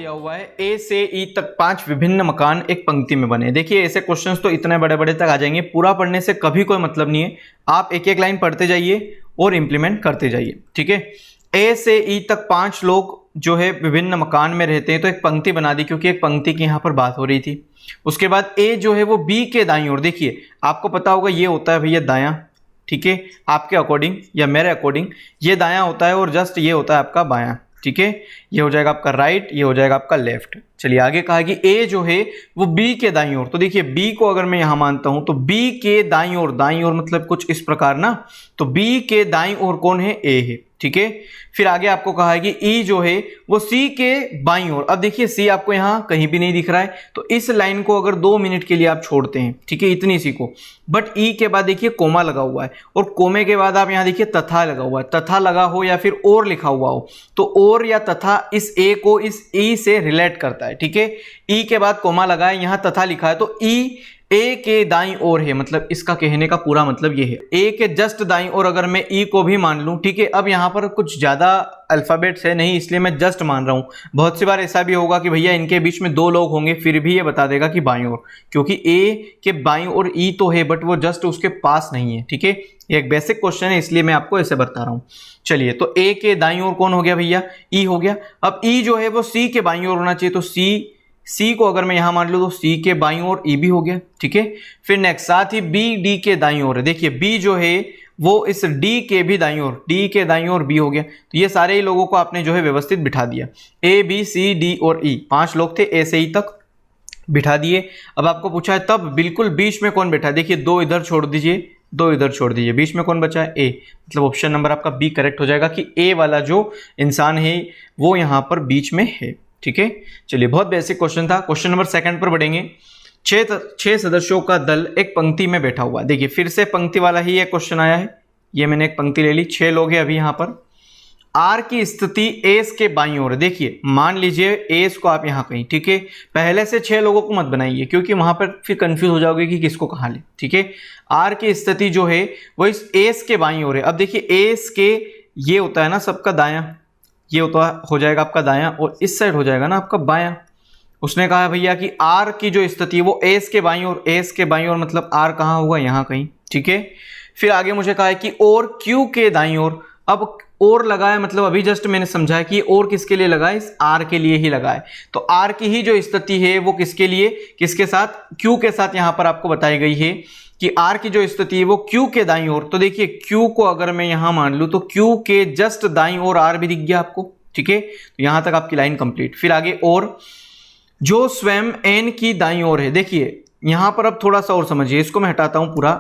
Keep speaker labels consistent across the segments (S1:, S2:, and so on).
S1: दिया हुआ है ए से ई तक 5 विभिन्न मकान एक पंक्ति में बने। देखिए ऐसे क्वेश्चंस तो इतने बड़े बड़े तक आ जाएंगे, पूरा पढ़ने से कभी कोई मतलब नहीं है। आप एक एक लाइन पढ़ते जाइए और इंप्लीमेंट करते जाइए, ठीक है। ए से ई तक 5 लोग जो है विभिन्न मकान में रहते हैं, तो एक पंक्ति बना दी क्योंकि एक पंक्ति की यहाँ पर बात हो रही थी। उसके बाद ए जो है वो बी के दाईं ओर, देखिए आपको पता होगा ये होता है भैया दायां, ठीक है, आपके अकॉर्डिंग या मेरे अकॉर्डिंग ये दायां होता है और जस्ट ये होता है आपका बायां, ठीक है। ये हो जाएगा आपका राइट, ये हो जाएगा आपका लेफ्ट। चलिए आगे कहा कि ए जो है वो बी के दाईं ओर, तो देखिए बी को अगर मैं यहां मानता हूं तो बी के दाईं ओर मतलब कुछ इस प्रकार ना, तो बी के दाईं ओर कौन है, ए है, ठीक है। फिर आगे आपको कहा है कि ई जो है वो सी के बाईं ओर। अब देखिए सी आपको यहां कहीं भी नहीं दिख रहा है, तो इस लाइन को अगर 2 मिनट के लिए आप छोड़ते हैं, ठीक है, इतनी सी को, बट ई के बाद देखिए कोमा लगा हुआ है और कोमे के बाद आप यहां देखिए तथा लगा हुआ है। तथा लगा हो या फिर और लिखा हुआ हो तो और या तथा इस ए को इस ई से रिलेट करता है, ठीक है। ई के बाद कोमा लगा है, यहां तथा लिखा है, तो ई ए के दाईं ओर है, मतलब इसका कहने का पूरा मतलब ये है। ए के जस्ट दाईं ओर अगर मैं ई को भी मान लूं, ठीक है। अब यहां पर कुछ ज्यादा अल्फाबेट्स है नहीं, इसलिए मैं जस्ट मान रहा हूं। बहुत सी बार ऐसा भी होगा कि भैया इनके बीच में 2 लोग होंगे, फिर भी ये बता देगा कि बाईं ओर, क्योंकि ए के बाईं ओर ई तो है बट वो जस्ट उसके पास नहीं है, ठीक है। ये एक बेसिक क्वेश्चन है, इसलिए मैं आपको ऐसे बता रहा हूं। चलिए, तो ए के दाईं ओर कौन हो गया भैया, ई हो गया। अब ई जो है वो सी के बाईं ओर होना चाहिए, तो सी को अगर मैं यहां मान लूं तो सी के बाईं ओर ई भी हो गया, ठीक है। फिर नेक्स्ट साथ ही बी डी के दाईं ओर है, देखिए बी जो है वो इस डी के भी दाईं ओर, डी के दाईं ओर बी हो गया। तो ये सारे ही लोगों को आपने जो है व्यवस्थित बिठा दिया, ए बी सी डी और ई, 5 लोग थे, ए से ई तक बिठा दिए। अब आपको पूछा है तब बिल्कुल बीच में कौन बैठा है, देखिए 2 इधर छोड़ दीजिए, 2 इधर छोड़ दीजिए, बीच में कौन बचा है, ए, मतलब ऑप्शन नंबर आपका बी करेक्ट हो जाएगा कि ए वाला जो इंसान है वो यहां पर बीच में है, ठीक है। चलिए, बहुत बेसिक क्वेश्चन था। क्वेश्चन नंबर 2 पर बढ़ेंगे। 6 सदस्यों का दल एक पंक्ति में बैठा हुआ, देखिए फिर से पंक्ति वाला ही एक क्वेश्चन आया है। ये मैंने एक पंक्ति ले ली, 6 लोग हैं अभी यहां पर। आर की स्थिति एस के बाईं ओर है, देखिए मान लीजिए एस को आप यहां कहीं, ठीक है। पहले से 6 लोगों को मत बनाइए क्योंकि वहां पर फिर कंफ्यूज हो जाओगे कि किसको कहां ले, ठीक है। आर की स्थिति जो है वो इस एस के बाईं ओर है। अब देखिए एस के ये होता है ना सबका दायां, ये होता हो जाएगा आपका दायां और इस साइड हो जाएगा ना आपका बायां। उसने कहा भैया कि आर की जो स्थिति है वो एस के बाईं ओर, एस के बाईं ओर मतलब आर कहां होगा, यहां कहीं, ठीक है। फिर आगे मुझे कहा है कि और क्यू के दाईं ओर। अब और लगाया मतलब अभी जस्ट मैंने समझाया कि और किसके लिए लगा है, इस आर के लिए ही लगा है। तो आर की ही जो स्थिति है वो किसके लिए, किसके साथ, क्यू के साथ यहां पर आपको बताई गई है कि आर की जो स्थिति है वो क्यू के दाईं ओर। तो देखिए क्यू को अगर मैं यहां मान लूं तो क्यू के जस्ट दाईं ओर आर भी दिख गया आपको, ठीक है। तो यहां तक आपकी लाइन कंप्लीट। फिर आगे और जो स्वयं एन की दाईं ओर है, देखिए यहां पर अब थोड़ा सा और समझिए, इसको मैं हटाता हूं पूरा।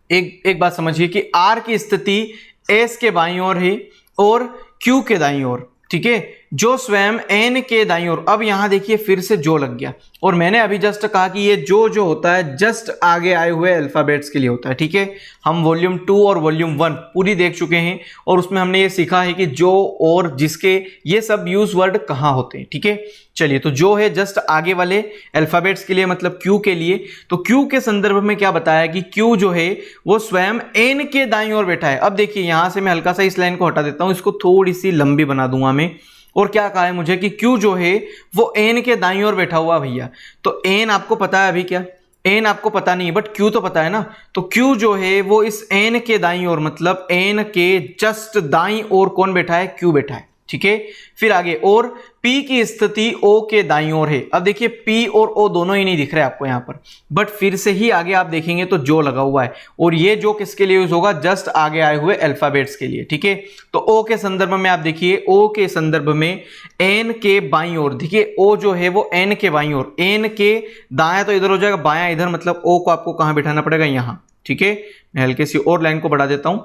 S1: एक बात समझिए कि आर की स्थिति एस के बाईं ओर है और क्यू के दाईं ओर, ठीक है, जो स्वयं एन के दाईं ओर। अब यहां देखिए फिर से जो लग गया, और मैंने अभी जस्ट कहा कि ये जो होता है जस्ट आगे आए हुए अल्फाबेट्स के लिए होता है, ठीक है। हम वॉल्यूम 2 और वॉल्यूम 1 पूरी देख चुके हैं और उसमें हमने ये सीखा है कि जो और जिसके ये सब यूज वर्ड कहां होते हैं, ठीक है। चलिए, तो जो है जस्ट आगे वाले अल्फाबेट्स के लिए मतलब क्यू के लिए। तो क्यू के संदर्भ में क्या बताया कि क्यू जो है वो स्वयं एन के दाईं ओर बैठा है। अब देखिए यहां से मैं हल्का सा इस लाइन को हटा देता हूं, इसको थोड़ी सी लंबी बना दूंगा मैं। और क्या कहा है मुझे कि क्यू जो है वो एन के दाईं ओर बैठा हुआ भैया। तो एन आपको पता है अभी क्या, एन आपको पता नहीं बट क्यू तो पता है ना। तो क्यू जो है वो इस एन के दाईं ओर मतलब एन के जस्ट दाईं ओर कौन बैठा है, क्यू बैठा है, ठीक है। फिर आगे और P की स्थिति O के दाईं ओर है। अब देखिए P और O दोनों ही नहीं दिख रहे आपको यहां पर, बट फिर से ही आगे आप देखेंगे तो जो लगा हुआ है, और ये जो किसके लिए यूज होगा, जस्ट आगे आए हुए अल्फाबेट्स के लिए, ठीक है। तो O के संदर्भ में आप देखिए, O के संदर्भ में N के बाईं ओर, देखिए O जो है वो N के बाईं ओर, N के दायां तो इधर हो जाएगा, बायां इधर, मतलब O को आपको कहां बिठाना पड़ेगा, यहां, ठीक है। मैं हल्के सी और लाइन को बढ़ा देता हूं।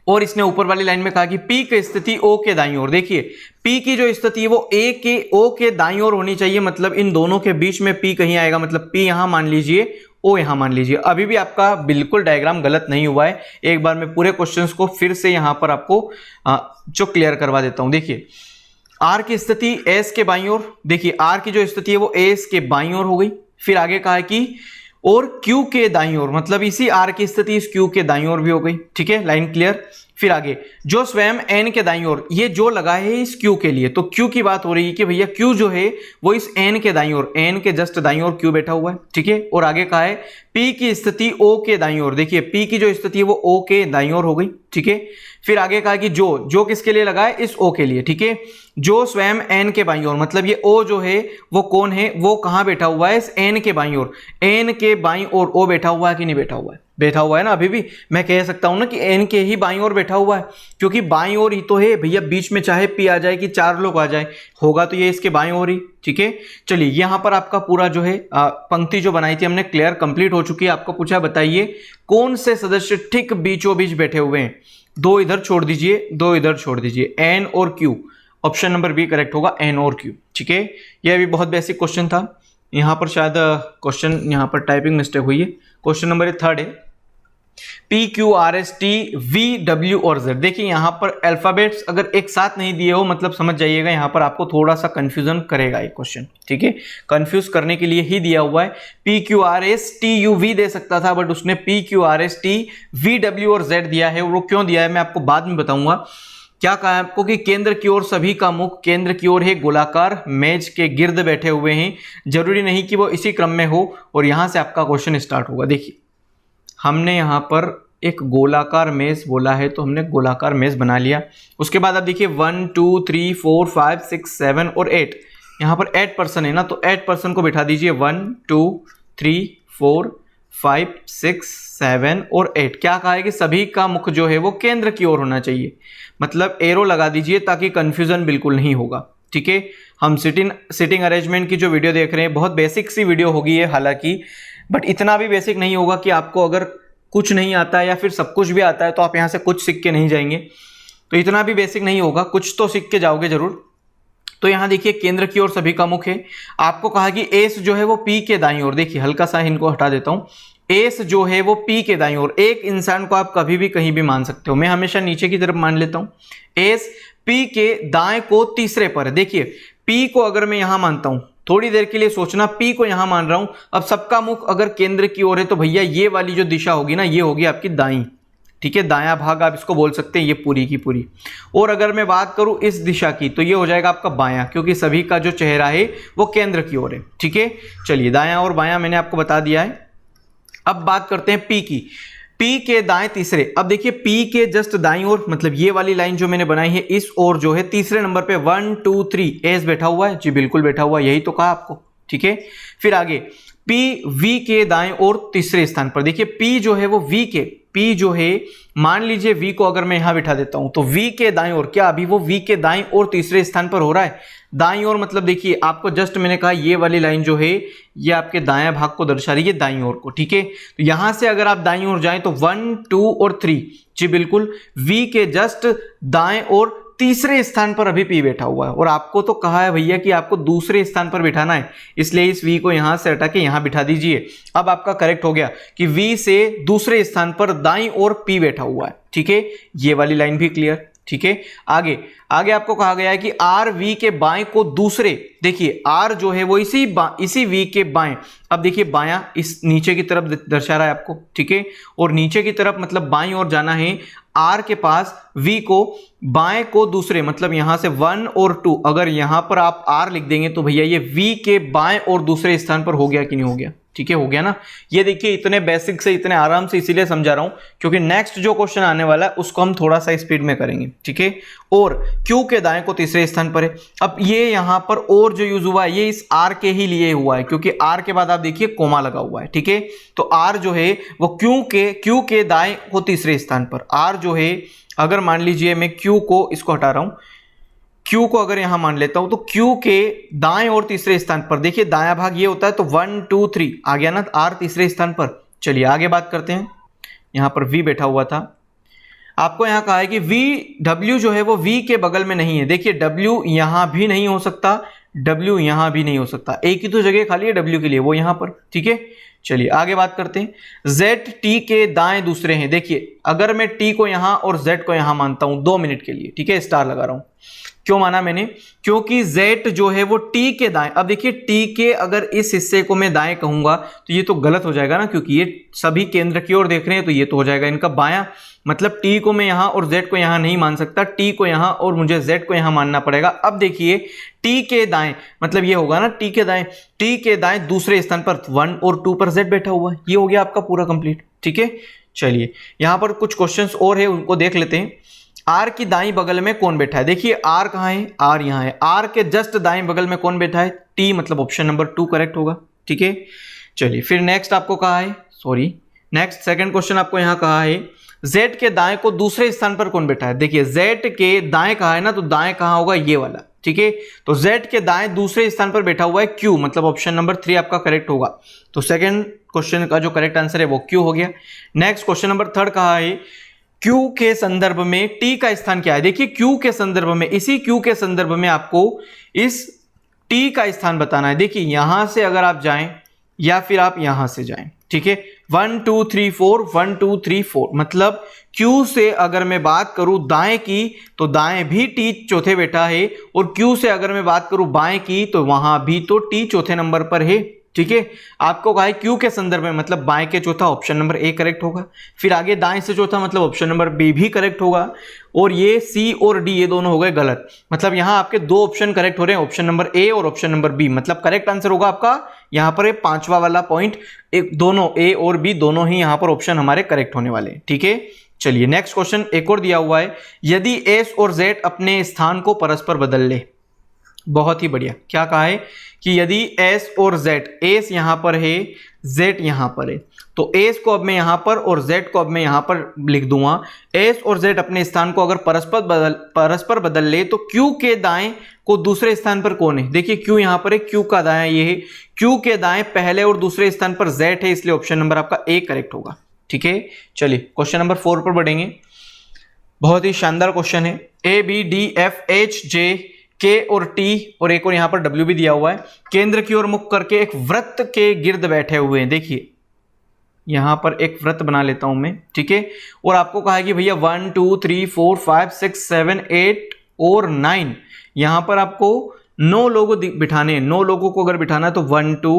S1: और इसने ऊपर वाली लाइन में कहा कि P की स्थिति O के दाईं ओर, देखिए P की जो स्थिति है वो A के O के दाईं ओर होनी चाहिए, मतलब इन दोनों के बीच में P कहीं आएगा, मतलब P यहां मान लीजिए, O यहां मान लीजिए। अभी भी आपका बिल्कुल डायग्राम गलत नहीं हुआ है। एक बार मैं पूरे क्वेश्चंस को फिर से यहां पर आपको जो क्लियर करवा देता हूं। देखिए R की स्थिति S के बाईं ओर, देखिए R की जो स्थिति है वो S के बाईं ओर हो गई। फिर आगे कहा है कि और Q के दाईं ओर, मतलब इसी R की स्थिति इस Q के दाईं ओर भी हो गई, ठीक है, लाइन क्लियर। फिर आगे जो स्वयं एन के दाईं ओर, ये जो लगा है इस क्यू के लिए, तो क्यू की बात हो रही है कि भैया क्यू जो है वो इस एन के दाईं ओर, एन के जस्ट दाईं ओर क्यू बैठा हुआ है, ठीक है। और आगे कहा है पी की स्थिति ओ के दाईं ओर, देखिए पी की जो स्थिति है वो ओ के दाईं ओर हो गई, ठीक है। फिर आगे कहा कि जो किसके लिए लगा है, इस ओ के लिए, ठीक है। जो स्वयं एन के बाईं ओर, मतलब ये ओ जो है वो कौन है, वो कहां बैठा हुआ है, इस एन के बाईं ओर, एन के बाईं ओर ओ बैठा हुआ है कि नहीं बैठा हुआ है, बैठा हुआ है ना। अभी भी मैं कह सकता हूं ना कि एन के ही बाईं ओर बैठा हुआ है, क्योंकि बाईं ओर ही तो है भैया, बीच में चाहे पी आ जाए कि चार लोग आ जाए, होगा तो ये इसके बाईं ओर ही, ठीक है। चलिए यहां पर आपका पूरा जो है पंक्ति जो बनाई थी हमने क्लियर कंप्लीट हो चुकी है। आपको पूछा बताइए कौन से सदस्य ठीक बीचों बीच बैठे हुए हैं, दो इधर छोड़ दीजिए, दो इधर छोड़ दीजिए, एन और Q. Option number B correct होगा, एन और क्यू, ठीक है। यह भी बहुत बेसिक क्वेश्चन था, यहां पर शायद क्वेश्चन यहां पर टाइपिंग मिस्टेक हुई है। क्वेश्चन नंबर थर्ड है P Q R S T V W और जेड। देखिए यहां पर अल्फाबेट्स अगर एक साथ नहीं दिए हो, मतलब समझ जाइएगा यहां पर आपको थोड़ा सा कंफ्यूजन करेगा ये क्वेश्चन, ठीक है। कंफ्यूज करने के लिए ही दिया हुआ है। P Q R S T U V दे सकता था, बट उसने P Q R S T V W और जेड दिया है। वो क्यों दिया है मैं आपको बाद में बताऊंगा। क्या कहा है आपको कि केंद्र की ओर सभी का मुख केंद्र की ओर है, गोलाकार मेज के गिर्द बैठे हुए हैं, जरूरी नहीं कि वो इसी क्रम में हो। और यहां से आपका क्वेश्चन स्टार्ट होगा। देखिए हमने यहां पर एक गोलाकार मेज बोला है, तो हमने गोलाकार मेज बना लिया। उसके बाद आप देखिए 1 2 3 4 5 6 7 और 8, यहां पर 8 पर्सन है ना, तो 8 पर्सन को बिठा दीजिए 1 2 3 4 5 6 7 और 8। क्या कहा है कि सभी का मुख जो है वो केंद्र की ओर होना चाहिए, मतलब एरो लगा दीजिए ताकि कंफ्यूजन बिल्कुल नहीं होगा, ठीक है। हम सिटिंग अरेंजमेंट की जो वीडियो देख रहे हैं बहुत बेसिक सी वीडियो होगी है हालांकि, बट इतना भी बेसिक नहीं होगा कि आपको अगर कुछ नहीं आता है या फिर सब कुछ भी आता है तो आप यहाँ से कुछ सीख के नहीं जाएंगे, तो इतना भी बेसिक नहीं होगा, कुछ तो सीख के जाओगे जरूर। तो यहाँ देखिए केंद्र की ओर सभी का मुख है। आपको कहा कि एस जो है वो पी के दाईं ओर, देखिए हल्का सा इनको हटा देता हूँ, एस जो है वो पी के दाईं ओर, एक इंसान को आप कभी भी कहीं भी मान सकते हो, मैं हमेशा नीचे की तरफ मान लेता हूँ। एस पी के दाएं को तीसरे पर है। देखिए पी को अगर मैं यहां मानता हूं, थोड़ी देर के लिए सोचना, पी को यहां मान रहा हूं, अब सबका मुख अगर केंद्र की ओर है तो भैया ये वाली जो दिशा होगी ना, ये होगी आपकी दाईं, ठीक है, दायां भाग आप इसको बोल सकते हैं, ये पूरी की पूरी। और अगर मैं बात करूं इस दिशा की तो ये हो जाएगा आपका बायां, क्योंकि सभी का जो चेहरा है वो केंद्र की ओर है, ठीक है। चलिए दायां और बायां मैंने आपको बता दिया है। अब बात करते हैं पी की, पी के दाएं तीसरे। अब देखिए पी के जस्ट दाईं ओर, मतलब ये वाली लाइन जो मैंने बनाई है इस ओर जो है तीसरे नंबर पे 1 2 3 एस बैठा हुआ है, जी बिल्कुल बैठा हुआ है, यही तो कहा आपको, ठीक है। फिर आगे पी वी के दाएं ओर तीसरे स्थान पर। देखिए पी जो है वो वी के, पी जो है मान लीजिए वी को अगर मैं यहां बिठा देता हूं तो वी के दाएं ओर, क्या अभी वो वी के दाएं ओर तीसरे स्थान पर हो रहा है। दाईं ओर मतलब देखिए आपको जस्ट मैंने कहा ये वाली लाइन जो है ये आपके दाएं भाग को दर्शा रही है, दाईं ओर को, ठीक है। तो यहां से अगर आप दाईं ओर जाएं तो 1 2 और 3, जी बिल्कुल वी के जस्ट दाएं ओर तीसरे स्थान पर अभी पी बैठा हुआ है। और आपको तो कहा है भैया कि आपको दूसरे स्थान पर बिठाना है, इसलिए इस वी को यहां से हटा के यहां बिठा दीजिए। अब आपका करेक्ट हो गया कि वी से दूसरे स्थान पर दाईं ओर पी बैठा हुआ है, ठीक है। ये वाली लाइन भी क्लियर, ठीक है। आगे आगे आपको कहा गया है कि आर वी के बाएं को दूसरे, देखिए आर जो है वो इसी वी के बाएं, अब देखिए बायां इस नीचे की तरफ दर्शा रहा है आपको, ठीक है। और नीचे की तरफ मतलब बाईं ओर जाना है, आर के पास वी को बाएं को दूसरे, मतलब यहां से 1 और 2, अगर यहां पर आप आर लिख देंगे तो भैया ये वी के बाएं और दूसरे स्थान पर हो गया कि नहीं हो गया, ठीक है, हो गया ना। ये देखिए इतने बेसिक से इतने आराम से इसीलिए समझा रहा हूं क्योंकि नेक्स्ट जो क्वेश्चन आने वाला है उसको हम थोड़ा सा स्पीड में करेंगे, ठीक है। और क्यू के दाएं को तीसरे स्थान पर है। अब ये यहां पर और जो यूज हुआ है ये इस आर के ही लिए हुआ है, क्योंकि आर के बाद आप देखिए कोमा लगा हुआ है, ठीक है। तो आर जो है वो क्यू के दाएं को तीसरे स्थान पर, आर जो है अगर मान लीजिए मैं क्यू को इसको हटा रहा हूं, क्यू को अगर यहां मान लेता हूं तो क्यू के दाएं और तीसरे स्थान पर, देखिए दायां भाग ये होता है तो 1 2 3 आ गया ना, आर तीसरे स्थान पर। चलिए आगे बात करते हैं। यहां पर वी बैठा हुआ था, आपको यहां कहा है कि वी डब्ल्यू जो है वो वी के बगल में नहीं है। देखिए डब्ल्यू यहां भी नहीं हो सकता, डब्ल्यू यहां भी नहीं हो सकता, एक ही तो जगह खाली है डब्ल्यू के लिए, वो यहां पर, ठीक है। चलिए आगे बात करते हैं। z t के दाएं दूसरे हैं। देखिए अगर मैं t को यहां और z को यहां मानता हूं 2 मिनट के लिए, ठीक है, स्टार लगा रहा हूं। क्यों माना मैंने? क्योंकि z जो है वो t के दाएं, अब देखिए t के अगर इस हिस्से को मैं दाएं कहूंगा तो ये तो गलत हो जाएगा ना, क्योंकि ये सभी केंद्र की ओर देख रहे हैं, तो ये तो हो जाएगा इनका बायां। मतलब t को मैं यहां और z को यहां नहीं मान सकता, t को यहां और मुझे z को यहां मानना पड़ेगा। अब देखिए t के दाएं मतलब ये होगा ना, t के दाएं दूसरे स्थान पर 1 और 2 पर z बैठा हुआ है। ये हो गया आपका पूरा कंप्लीट, ठीक है। चलिए यहां पर कुछ क्वेश्चंस और है, उनको देख लेते हैं। r की दाईं बगल में कौन बैठा है? देखिए r कहां है? r यहां है। r के जस्ट दाईं बगल में कौन बैठा है? t, मतलब ऑप्शन नंबर 2 करेक्ट होगा, ठीक है। चलिए फिर नेक्स्ट आपको कहा है, नेक्स्ट सेकंड क्वेश्चन आपको यहां कहा है z के दाएं को दूसरे स्थान पर कौन बैठा है? देखिए z के दाएं कहा है ना, तो दाएं कहां होगा? ये वाला, ठीक है। तो z के दाएं दूसरे स्थान पर बैठा हुआ है q, मतलब ऑप्शन नंबर 3 आपका करेक्ट होगा। तो सेकंड क्वेश्चन का जो करेक्ट आंसर है वो q हो गया। नेक्स्ट क्वेश्चन नंबर 3 कहा है Q के संदर्भ में T का स्थान क्या है? देखिए Q के संदर्भ में, इसी Q के संदर्भ में आपको इस T का स्थान बताना है। देखिए यहां से अगर आप जाएं या फिर आप यहां से जाएं, ठीक है, 1 2 3 4 1 2 3 4, मतलब Q से अगर मैं बात करूं दाएं की तो दाएं भी T चौथे बैठा है, और Q से अगर मैं बात करूं बाएं की तो वहां भी तो T चौथे नंबर पर है, ठीक है। आपको कहा है Q के संदर्भ में मतलब बाएं के चौथा, ऑप्शन नंबर ए करेक्ट होगा। फिर आगे दाएं से चौथा मतलब ऑप्शन नंबर बी भी करेक्ट होगा, और ये सी और डी ये दोनों हो गए गलत। मतलब यहां आपके 2 ऑप्शन करेक्ट हो रहे हैं, ऑप्शन नंबर ए और ऑप्शन नंबर बी। मतलब करेक्ट आंसर होगा आपका यहां पर 5वां वाला पॉइंट, एक दोनों ए और बी दोनों ही यहां पर ऑप्शन हमारे करेक्ट होने वाले हैं, ठीक है। चलिए नेक्स्ट क्वेश्चन एक और दिया हुआ है, यदि एस और जेड अपने स्थान को परस्पर बदल ले। बहुत ही बढ़िया, क्या कहा है कि यदि s और z, s यहां पर है, z यहां पर है, तो s को अब मैं यहां पर और z को अब मैं यहां पर लिख दूंगा। s और z अपने स्थान को अगर परस्पर बदल ले तो q के दाएं को दूसरे स्थान पर कौन है? देखिए q यहां पर है, q का दायां ये है, q के दाएं पहले और दूसरे स्थान पर z है, इसलिए ऑप्शन नंबर आपका ए करेक्ट होगा, ठीक है। चलिए क्वेश्चन नंबर 4 पर बढ़ेंगे। बहुत ही शानदार क्वेश्चन है। A B D F H J K और टी और एक और यहां पर डब्ल्यू भी दिया हुआ है, केंद्र की ओर मुख करके एक वृत्त के गिर्द बैठे हुए हैं। देखिए यहां पर एक वृत्त बना लेता हूं मैं, ठीक है। और आपको कहा है कि भैया 1 2 3 4 5 6 7 8 और 9, यहां पर आपको 9 लोगों बिठाने हैं। 9 लोगों को अगर बिठाना है तो 1 2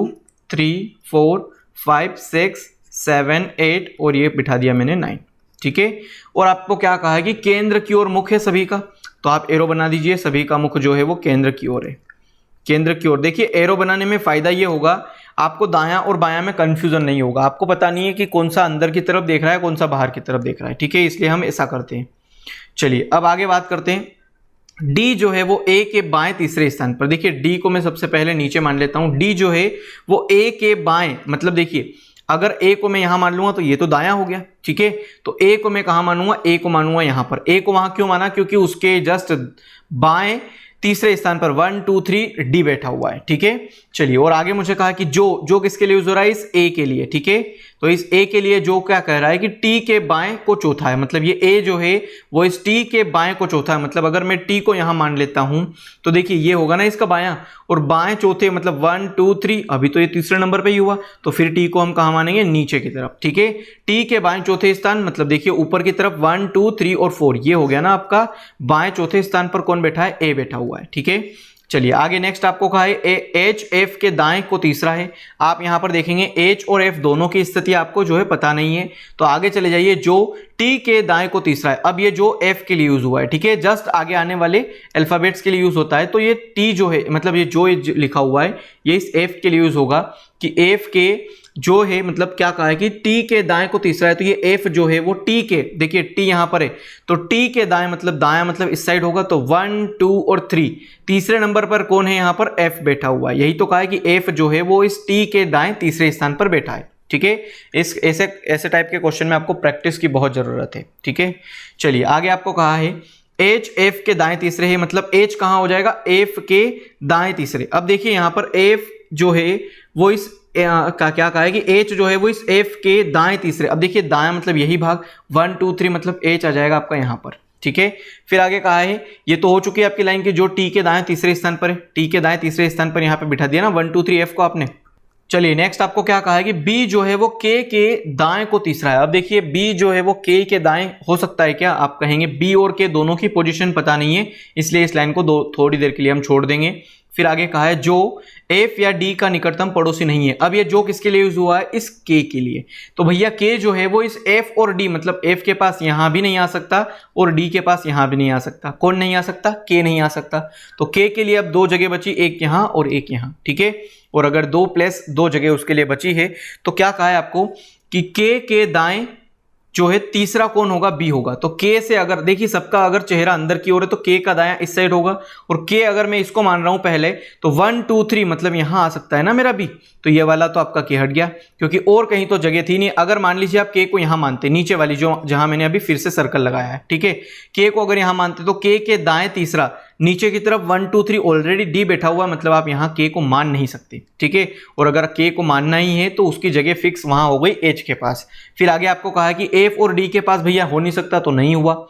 S1: 3 4 5 6 7 8 और ये बिठा दिया मैंने 9, ठीक है। और आपको क्या कहा है कि केंद्र की ओर मुख है सभी का, तो आप एरो बना दीजिए, सभी का मुख जो है वो केंद्र की ओर है, केंद्र की ओर। देखिए एरो बनाने में फायदा ये होगा, आपको दायां और बायां में कंफ्यूजन नहीं होगा, आपको पता नहीं है कि कौन सा अंदर की तरफ देख रहा है कौन सा बाहर की तरफ देख रहा है, ठीक है, इसलिए हम ऐसा करते हैं। चलिए अब आगे बात करते हैं। डी जो है वो ए के बाएं तीसरे स्थान पर। देखिए डी को मैं सबसे पहले नीचे मान लेता हूं, डी जो है वो ए के बाएं, मतलब देखिए अगर ए को मैं यहां मान लूंगा तो ये तो दायां हो गया, ठीक है। तो ए को मैं कहां मानूंगा? ए को मानूंगा यहां पर। ए को वहां क्यों माना? क्योंकि उसके जस्ट बाएं तीसरे स्थान पर 1 2 3 डी बैठा हुआ है, ठीक है। चलिए और आगे मुझे कहा कि जो किसके लिए यूज हो रहा है? इस ए के लिए, ठीक है। तो इस ए के लिए जो क्या कह रहा है कि टी के बाएं को चौथा है, मतलब ये ए जो है वो इस टी के बाएं को चौथा है। मतलब अगर मैं टी को यहां मान लेता हूं तो देखिए ये होगा ना इसका बायां, और बाएं चौथे मतलब 1 2 3, अभी तो ये तीसरे नंबर पे ही हुआ, तो फिर टी को हम कहां मानेंगे? नीचे की तरफ, ठीक है। टी के बाएं चौथे स्थान मतलब देखिए ऊपर की तरफ 1 2 3 और 4, ये हो गया ना आपका बाएं चौथे स्थान पर कौन बैठा है? ए बैठा हुआ है, ठीक है। चलिए आगे नेक्स्ट आपको कहा है एच एफ के दाएं को तीसरा है। आप यहां पर देखेंगे एच और एफ दोनों की स्थिति आपको जो है पता नहीं है, तो आगे चले जाइए, जो टी के दाएं को तीसरा है। अब ये जो एफ के लिए यूज हुआ है, ठीक है, जस्ट आगे आने वाले अल्फाबेट्स के लिए यूज होता है, तो ये टी जो है मतलब ये जो लिखा हुआ है ये इस एफ के लिए यूज होगा कि एफ के जो है मतलब क्या कहा है कि टी के दाएं को तीसरा है, तो ये एफ जो है वो टी के, देखिए टी यहां पर है तो टी के दाएं मतलब दायां मतलब इस साइड होगा, तो 1 2 और 3 तीसरे नंबर पर कौन है? यहां पर एफ बैठा हुआ है। यही तो कहा है कि एफ जो है वो इस टी के दाएं तीसरे स्थान पर बैठा है, ठीक है। इस ऐसे टाइप के क्वेश्चन में आपको प्रैक्टिस की बहुत जरूरत है, ठीक है। चलिए आगे आपको कहा है एच एफ के दाएं तीसरे है, मतलब एच कहां हो जाएगा? एफ के दाएं तीसरे। अब देखिए यहां पर एफ जो है वो इस का क्या कहा है कि एच जो है वो इस एफ के दाएं तीसरे। अब देखिए दाएं मतलब यही भाग 1 2 3 मतलब एच आ जाएगा आपका यहां पर, ठीक है। फिर आगे कहा है ये तो हो चुकी है आपकी लाइन की जो टी के दाएं तीसरे स्थान पर है, टी के दाएं तीसरे स्थान पर यहां पे बिठा दिया ना 1 2 3 एफ को आपने, चलिए नेक्स्ट आपको क्या कहा है कि बी जो है वो के दाएं को तीसरा है। अब देखिए बी जो है वो के दाएं हो सकता है क्या, आप कहेंगे बी और के दोनों की पोजीशन पता नहीं है, इसलिए इस लाइन को थोड़ी देर के लिए हम छोड़ देंगे। फिर आगे कहा है जो एफ या डी का निकटतम पड़ोसी नहीं है। अब ये जो किसके लिए यूज हुआ है, इस के लिए। तो भैया के जो है वो इस एफ और डी, मतलब एफ के पास यहां भी नहीं आ सकता और डी के पास यहां भी नहीं आ सकता। कौन नहीं आ सकता, के नहीं आ सकता। तो के लिए अब दो जगह बची, एक यहां और एक यहां, ठीक है। और अगर 2 प्लस 2 जगह उसके लिए बची है तो क्या कहा है आपको कि के दाएं जो है तीसरा कौन होगा, बी होगा। तो के से अगर देखिए सबका अगर चेहरा अंदर की ओर है तो के का दायां इस साइड होगा, और के अगर मैं इसको मान रहा हूं पहले तो 1 2 3 मतलब यहां आ सकता है ना मेरा बी। तो ये वाला तो आपका के हट गया, क्योंकि और कहीं तो जगह थी नहीं। अगर मान लीजिए आप के को यहां मानते, नीचे वाली जो जहां मैंने अभी फिर से सर्कल लगाया है, ठीक है, के को अगर यहां मानते तो के दाएं तीसरा नीचे की तरफ 1 2 3 ऑलरेडी डी बैठा हुआ, मतलब आप यहां के को मान नहीं सकते, ठीक है। और अगर के को मानना ही है तो उसकी जगह फिक्स वहां हो गई एच के पास। फिर आगे आपको कहा है कि एफ और डी के पास भैया हो नहीं सकता, तो नहीं हुआ।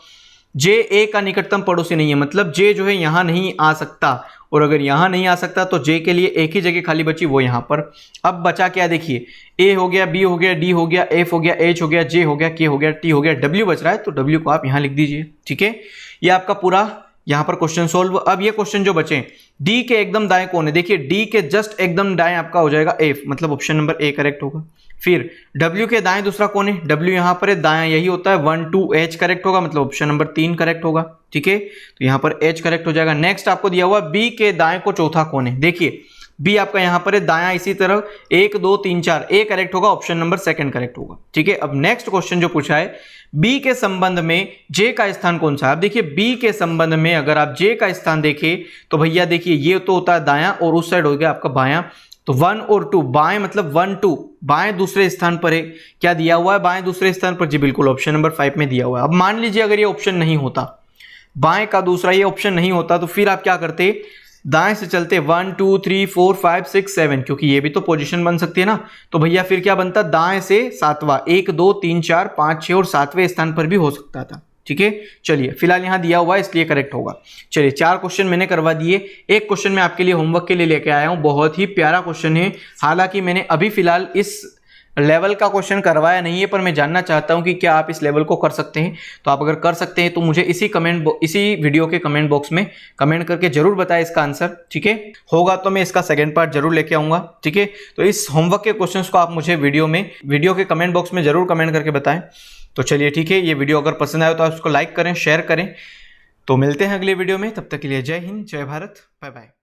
S1: जे ए का निकटतम पड़ोसी नहीं है, मतलब जे जो है यहां नहीं आ सकता, और अगर यहां नहीं आ सकता तो जे के लिए एक ही जगह खाली बची, वो यहां पर। अब बचा क्या, देखिए ए हो गया, बी हो गया, डी हो गया, एफ हो गया, एच हो गया, जे हो गया, के हो गया, टी हो गया, डब्ल्यू बच रहा है, तो डब्ल्यू को आप यहां लिख दीजिए, ठीक है। ये आपका पूरा यहां पर क्वेश्चन सोल्व। अब ये क्वेश्चन जो बचे, डी के एकदम दाएं कौन है, देखिए डी के जस्ट एकदम दाएं आपका हो जाएगा एफ, मतलब ऑप्शन नंबर ए करेक्ट होगा। फिर डब्ल्यू के दाएं दूसरा कौन है, डब्ल्यू यहां पर है, दाएं यही होता है 1 2 एच करेक्ट होगा, मतलब ऑप्शन नंबर 3 करेक्ट होगा, ठीक है। तो यहां पर एच करेक्ट हो जाएगा। नेक्स्ट आपको दिया हुआ बी के दाएं को चौथा कौन है, देखिए बी आपका यहां पर है, दायां इसी तरह 1 2 3 4, ए करेक्ट होगा, ऑप्शन नंबर 2 करेक्ट होगा, ठीक है। अब नेक्स्ट क्वेश्चन जो पूछा है, बी के संबंध में जे का स्थान कौन सा है। अब देखिए बी के संबंध में अगर आप जे का स्थान देखें तो भैया देखिए ये तो होता है दायां और उस साइड हो गया आपका बायां। तो 1 और 2 बाएं, मतलब 1 2 बाएं दूसरे स्थान पर है। क्या दिया हुआ है बाएं दूसरे स्थान पर, जी बिल्कुल ऑप्शन नंबर 5 में दिया हुआ है। अब मान लीजिए अगर ये ऑप्शन नहीं होता, बाएं का दूसरा ये ऑप्शन नहीं होता, तो फिर आप क्या करते, दाएं से चलते 1 2 3 4 5 6 7, क्योंकि ये भी तो पोजीशन बन सकती है ना। तो भैया फिर क्या बनता, दाएं से सातवां, 1 2 3 4 5 6 और 7वें स्थान पर भी हो सकता था, ठीक है। चलिए फिलहाल यहां दिया हुआ है इसलिए करेक्ट होगा। चलिए 4 क्वेश्चन मैंने करवा दिए। एक क्वेश्चन मैं आपके लिए होमवर्क के लिए लेके आया हूं, बहुत ही प्यारा क्वेश्चन है। हालांकि मैंने अभी फिलहाल इस लेवल का क्वेश्चन करवाया नहीं है, पर मैं जानना चाहता हूं कि क्या आप इस लेवल को कर सकते हैं। तो आप अगर कर सकते हैं तो मुझे इसी वीडियो के कमेंट बॉक्स में कमेंट करके जरूर बताएं इसका आंसर, ठीक है। होगा तो मैं इसका सेकंड पार्ट जरूर लेके आऊंगा, ठीक है। तो इस होमवर्क के क्वेश्चंस को आप मुझे वीडियो के कमेंट बॉक्स में जरूर कमेंट करके बताएं। तो चलिए ठीक है, ये वीडियो अगर पसंद आए तो आप उसको लाइक करें, शेयर करें। तो मिलते हैं अगले वीडियो में, तब तक के लिए जय हिंद, जय भारत, बाय बाय।